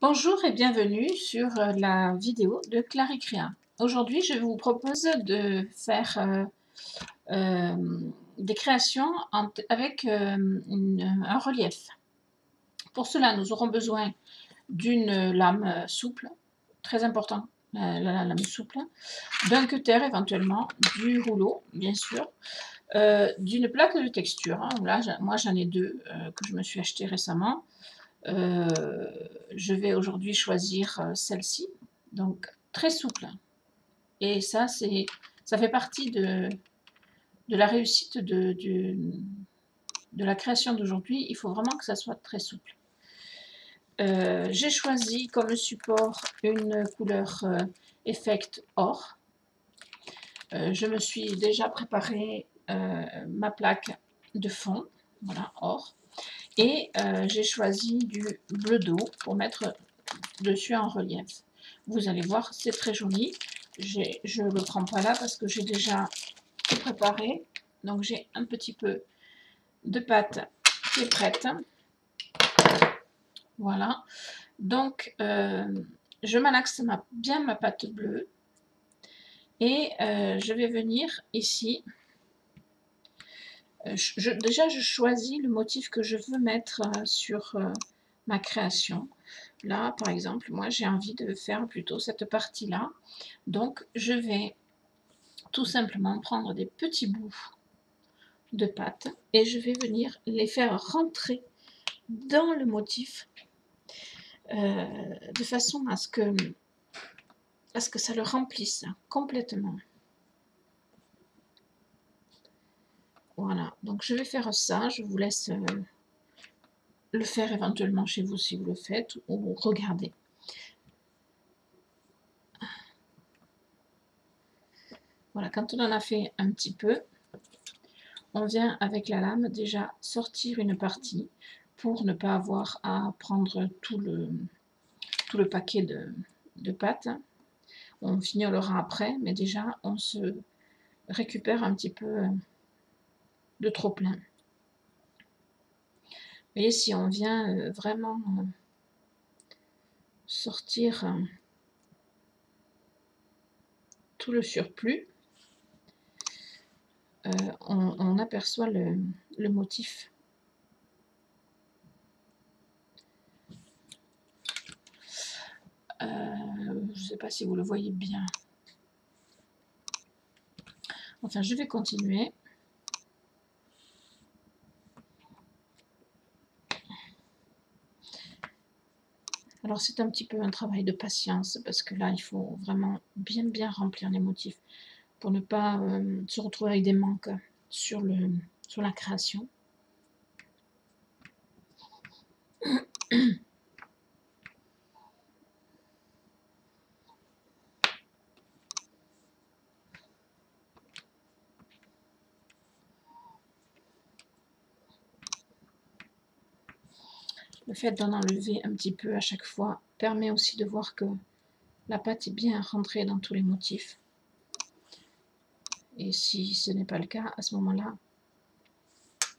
Bonjour et bienvenue sur la vidéo de Claricrea. Aujourd'hui, je vous propose de faire des créations avec un relief. Pour cela, nous aurons besoin d'une lame souple, très important, la lame souple, d'un cutter éventuellement, du rouleau, bien sûr, d'une plaque de texture. Hein. Là, moi, j'en ai deux que je me suis acheté récemment. Je vais aujourd'hui choisir celle-ci, donc très souple. Et ça fait partie de la réussite de la création d'aujourd'hui. Il faut vraiment que ça soit très souple. J'ai choisi comme support une couleur Effect Or. Je me suis déjà préparé ma plaque de fond, voilà, or. Et j'ai choisi du bleu d'eau pour mettre dessus en relief. Vous allez voir, c'est très joli. Je ne le prends pas là parce que j'ai déjà tout préparé. Donc j'ai un petit peu de pâte qui est prête. Voilà. Donc je malaxe bien ma pâte bleue. Et je vais venir ici. Déjà, je choisis le motif que je veux mettre sur ma création. Là, par exemple, moi, j'ai envie de faire plutôt cette partie-là. Donc, je vais tout simplement prendre des petits bouts de pâte et je vais venir les faire rentrer dans le motif de façon à ce que ça le remplisse complètement. Voilà, donc je vais faire ça. Je vous laisse le faire éventuellement chez vous si vous le faites ou regardez. Voilà, quand on en a fait un petit peu, on vient avec la lame déjà sortir une partie pour ne pas avoir à prendre tout le paquet de pâte. On fignolera après, mais déjà on se récupère un petit peu de trop plein. Vous voyez, si on vient vraiment sortir tout le surplus, on aperçoit le motif. Je ne sais pas si vous le voyez bien. Enfin, je vais continuer. Alors, c'est un petit peu un travail de patience parce que là, il faut vraiment bien remplir les motifs pour ne pas se retrouver avec des manques sur la création. Le fait d'en enlever un petit peu à chaque fois permet aussi de voir que la pâte est bien rentrée dans tous les motifs. Et si ce n'est pas le cas, à ce moment-là,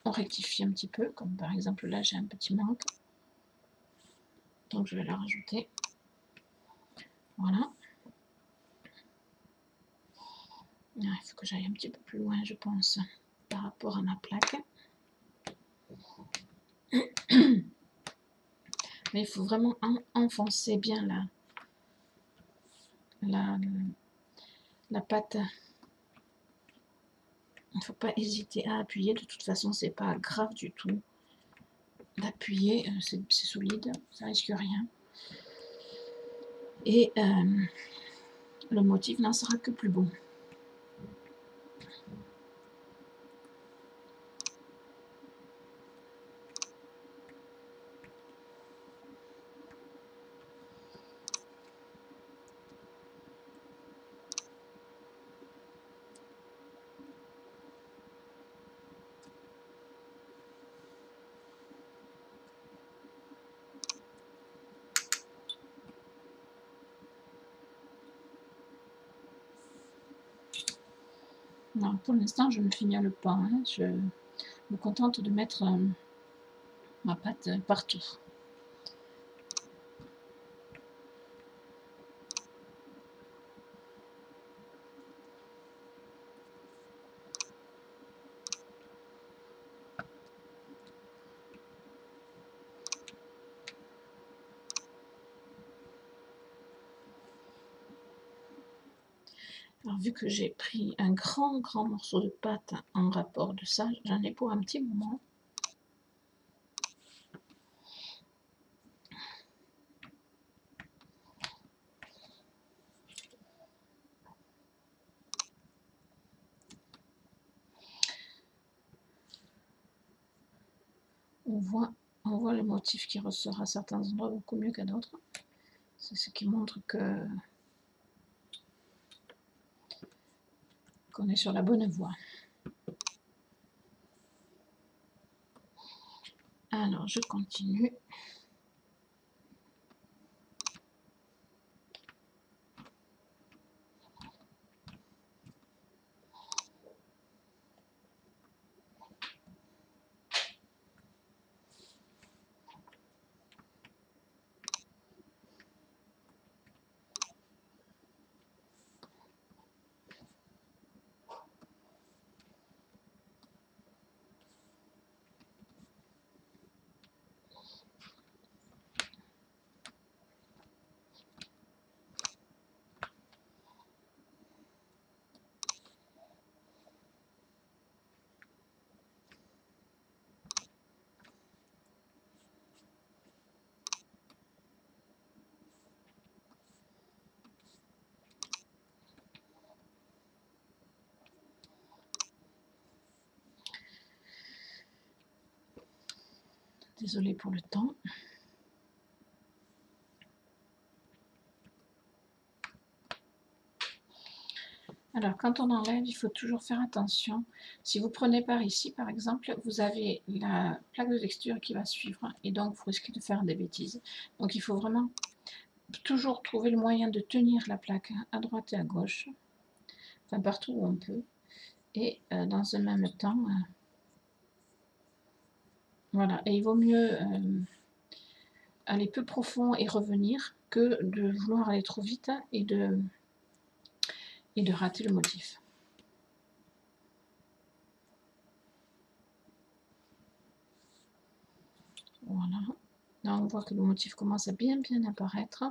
on rectifie un petit peu, comme par exemple là j'ai un petit manque. Donc je vais la rajouter. Voilà. Il faut que j'aille un petit peu plus loin, je pense, par rapport à ma plaque. Mais il faut vraiment enfoncer bien la pâte. Il ne faut pas hésiter à appuyer. De toute façon, c'est pas grave du tout d'appuyer. C'est solide, ça risque rien. Et le motif n'en sera que plus beau. Non, pour l'instant, je ne fignole pas. Hein. Je me contente de mettre ma pâte partout. Alors, vu que j'ai pris un grand morceau de pâte en rapport de ça, j'en ai pour un petit moment. On voit le motif qui ressort à certains endroits beaucoup mieux qu'à d'autres. C'est ce qui montre qu'on est sur la bonne voie. Alors, je continue. Désolée pour le temps. Alors, quand on enlève, il faut toujours faire attention. Si vous prenez par ici, par exemple, vous avez la plaque de texture qui va suivre et donc vous risquez de faire des bêtises. Donc, il faut vraiment toujours trouver le moyen de tenir la plaque à droite et à gauche, enfin partout où on peut. Et dans un même temps, voilà. Et il vaut mieux aller peu profond et revenir que de vouloir aller trop vite et de rater le motif. Voilà. Là, on voit que le motif commence à bien apparaître.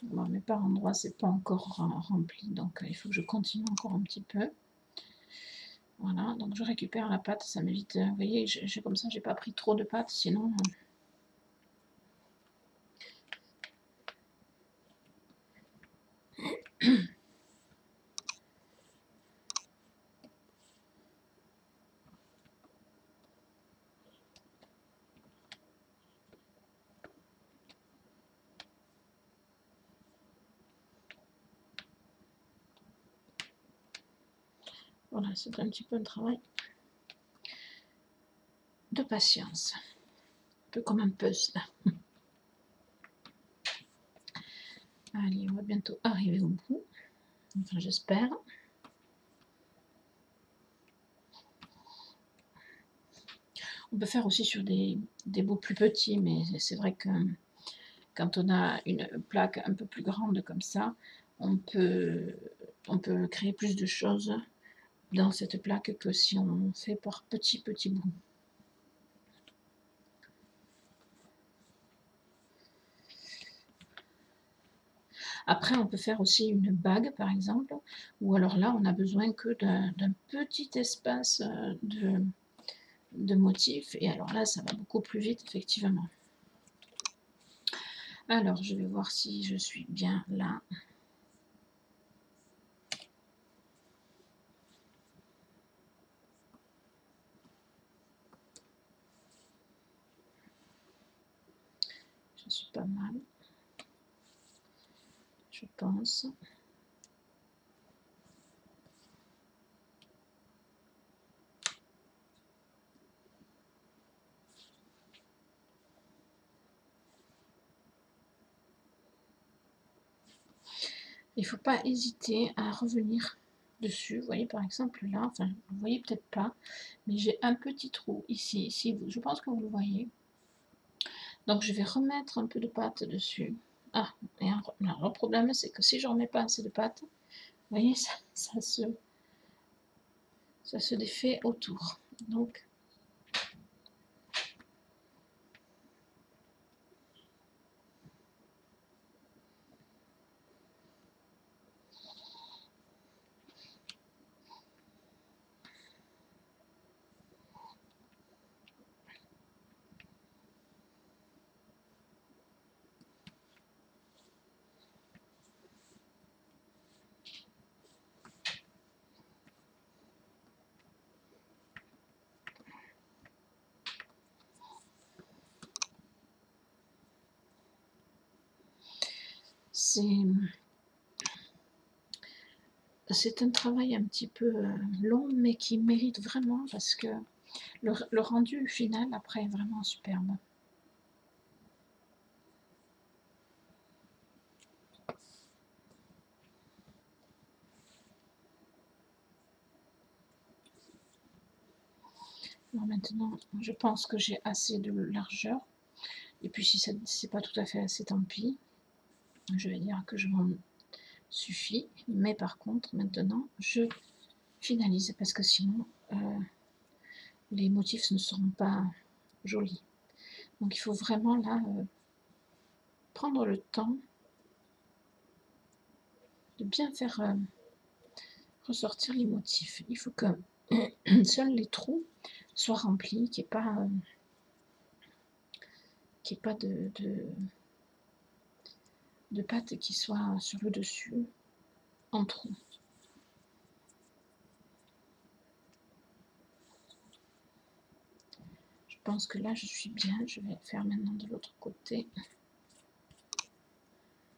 Bon, mais par endroits, c'est pas encore rempli, donc il faut que je continue encore un petit peu. Voilà, donc je récupère la pâte, ça m'évite. Vous voyez, comme ça, j'ai pas pris trop de pâte, sinon. Voilà, c'est un petit peu un travail de patience. Un peu comme un puzzle. Allez, on va bientôt arriver au bout. Enfin, j'espère. On peut faire aussi sur des bouts plus petits, mais c'est vrai que quand on a une plaque un peu plus grande comme ça, on peut créer plus de choses dans cette plaque que si on fait par petits bouts. Après, on peut faire aussi une bague, par exemple, ou alors là, on a besoin que d'un petit espace de motifs, et alors là, ça va beaucoup plus vite, effectivement. Alors, je vais voir si je suis bien là. Je suis pas mal, je pense. Il ne faut pas hésiter à revenir dessus. Vous voyez, par exemple, là, enfin, vous ne voyez peut-être pas, mais j'ai un petit trou ici. Ici, je pense que vous le voyez. Donc, je vais remettre un peu de pâte dessus. Ah, et alors, le problème, c'est que si je ne remets pas assez de pâte, vous voyez, ça se défait autour. Donc, c'est un travail un petit peu long, mais qui mérite vraiment parce que le rendu final après est vraiment superbe. Alors maintenant, je pense que j'ai assez de largeur. Et puis si c'est pas tout à fait assez, tant pis. Je vais dire que je m'en suffit. Mais par contre, maintenant, je finalise parce que sinon, les motifs ne seront pas jolis. Donc il faut vraiment là prendre le temps de bien faire ressortir les motifs. Il faut que seuls les trous soient remplis, qu'il n'y ait pas de pâte qui soit sur le dessus en trou. Je pense que là je suis bien. Je vais faire maintenant de l'autre côté.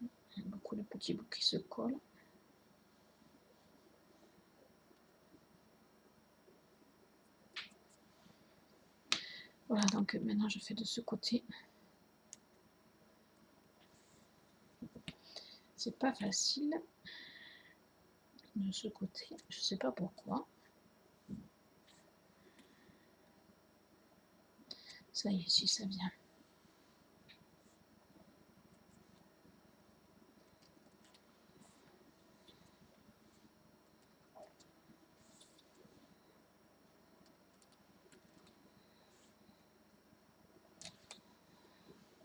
Il y a beaucoup de petits bouts qui se collent. Voilà, donc maintenant je fais de ce côté. C'est pas facile de ce côté, je sais pas pourquoi. Ça y est, si ça vient.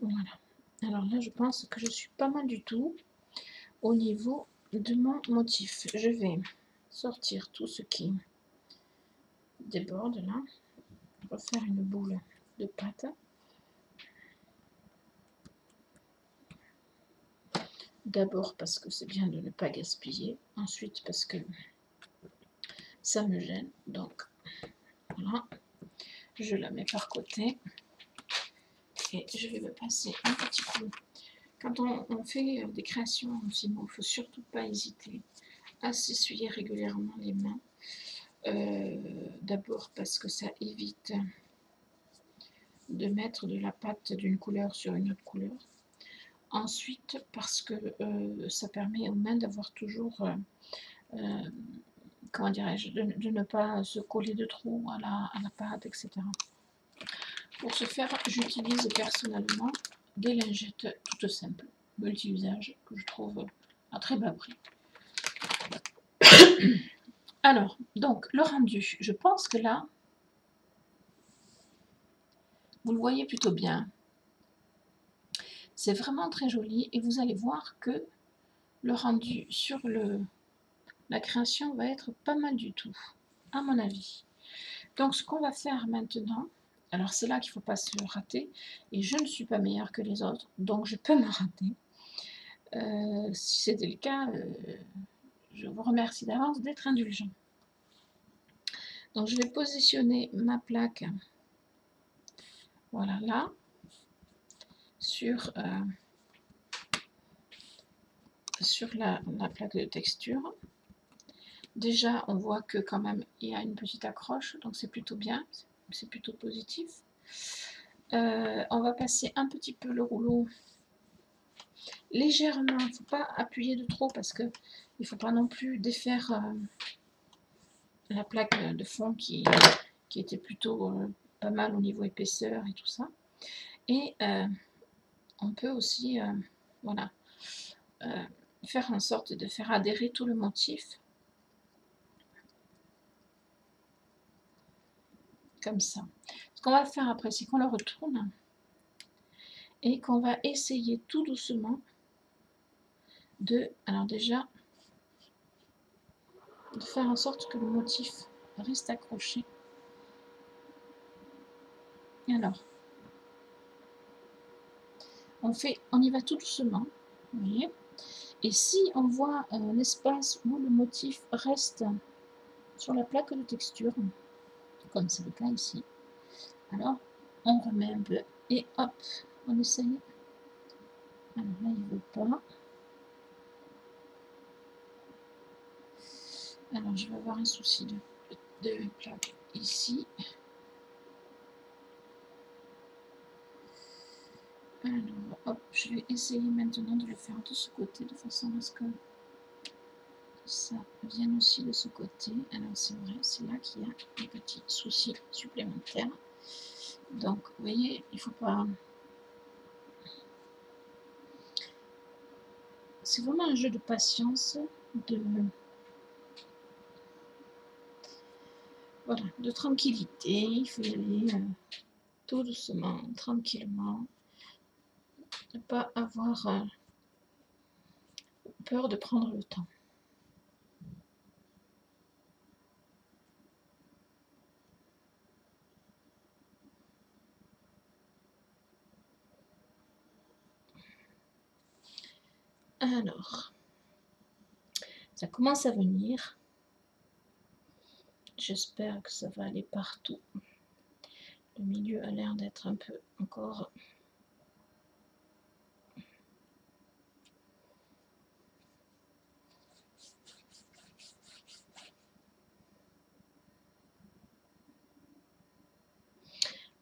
Voilà. Alors là, je pense que je suis pas mal du tout au niveau de mon motif. Je vais sortir tout ce qui déborde là. Refaire une boule de pâte. D'abord parce que c'est bien de ne pas gaspiller. Ensuite parce que ça me gêne. Donc voilà. Je la mets par côté. Et je vais me passer un petit coup. Quand on fait des créations en Fimo, il ne faut surtout pas hésiter à s'essuyer régulièrement les mains. D'abord parce que ça évite de mettre de la pâte d'une couleur sur une autre couleur. Ensuite, parce que ça permet aux mains d'avoir toujours, comment dirais-je, de ne pas se coller de trop à la pâte, etc. Pour ce faire, j'utilise personnellement des lingettes toutes simples, multi-usage, que je trouve à très bas prix. Alors, donc, le rendu, je pense que là, vous le voyez plutôt bien. C'est vraiment très joli et vous allez voir que le rendu sur la création va être pas mal du tout, à mon avis. Donc, ce qu'on va faire maintenant, alors c'est là qu'il ne faut pas se rater, et je ne suis pas meilleure que les autres, donc je peux me rater. Si c'était le cas, je vous remercie d'avance d'être indulgent. Donc, je vais positionner ma plaque, voilà là, sur la plaque de texture. Déjà, on voit que quand même, il y a une petite accroche, donc c'est plutôt bien, c'est plutôt positif. On va passer un petit peu le rouleau légèrement, il ne faut pas appuyer de trop parce que il ne faut pas non plus défaire la plaque de fond qui était plutôt pas mal au niveau épaisseur et tout ça. Et on peut aussi voilà, faire en sorte de faire adhérer tout le motif comme ça. Ce qu'on va faire après, c'est qu'on le retourne et qu'on va essayer tout doucement alors déjà, de faire en sorte que le motif reste accroché. Et alors, on y va tout doucement, vous voyez. Et si on voit un espace où le motif reste sur la plaque de texture, comme c'est le cas ici, alors on remet un peu et hop, on essaye. Alors là, il ne veut pas. Alors, je vais avoir un souci de plaque ici. Alors, hop, je vais essayer maintenant de le faire de ce côté, de façon à ce que ça vienne aussi de ce côté. Alors, c'est vrai, c'est là qu'il y a un petit souci supplémentaire. Donc, vous voyez, il ne faut pas... C'est vraiment un jeu de patience, voilà, de tranquillité. Il faut y aller tout doucement, tranquillement. Ne pas avoir peur de prendre le temps. Alors, ça commence à venir. J'espère que ça va aller partout. Le milieu a l'air d'être un peu encore...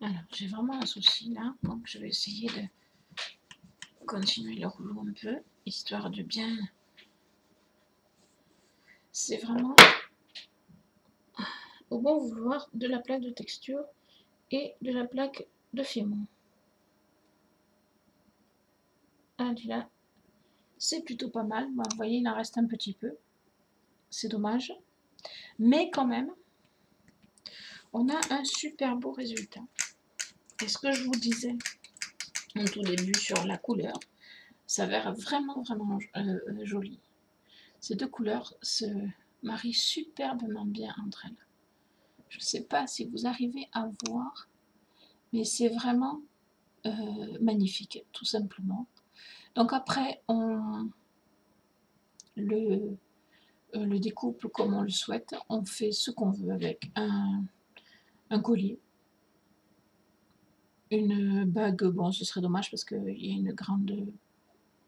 Alors, j'ai vraiment un souci là, donc je vais essayer de continuer le rouleau un peu, histoire de bien... C'est vraiment au bon vouloir de la plaque de texture et de la plaque de finement. Ah, là, c'est plutôt pas mal. Bon, vous voyez, il en reste un petit peu. C'est dommage. Mais quand même, on a un super beau résultat. Et ce que je vous disais en tout début sur la couleur, s'avère vraiment joli. Ces deux couleurs se marient superbement bien entre elles. Je ne sais pas si vous arrivez à voir, mais c'est vraiment magnifique, tout simplement. Donc après, on le découpe comme on le souhaite. On fait ce qu'on veut avec un collier. Une bague, bon, ce serait dommage parce qu'il y a une grande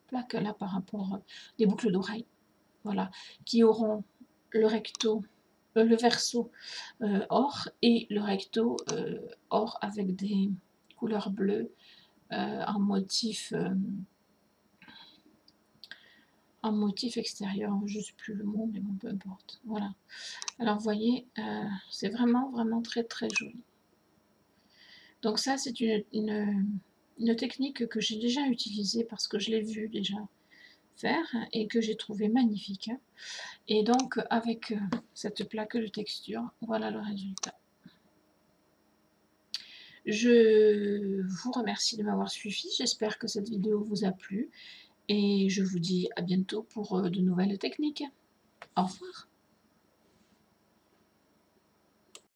plaque là par rapport des boucles d'oreilles, voilà, qui auront le recto, le verso or et le recto or avec des couleurs bleues en motif extérieur, je ne sais plus le mot, mais bon, peu importe. Voilà. Alors, vous voyez, c'est vraiment très joli. Donc ça, c'est une technique que j'ai déjà utilisée parce que je l'ai vu déjà faire et que j'ai trouvé magnifique. Et donc, avec cette plaque de texture, voilà le résultat. Je vous remercie de m'avoir suivi. J'espère que cette vidéo vous a plu. Et je vous dis à bientôt pour de nouvelles techniques. Au revoir.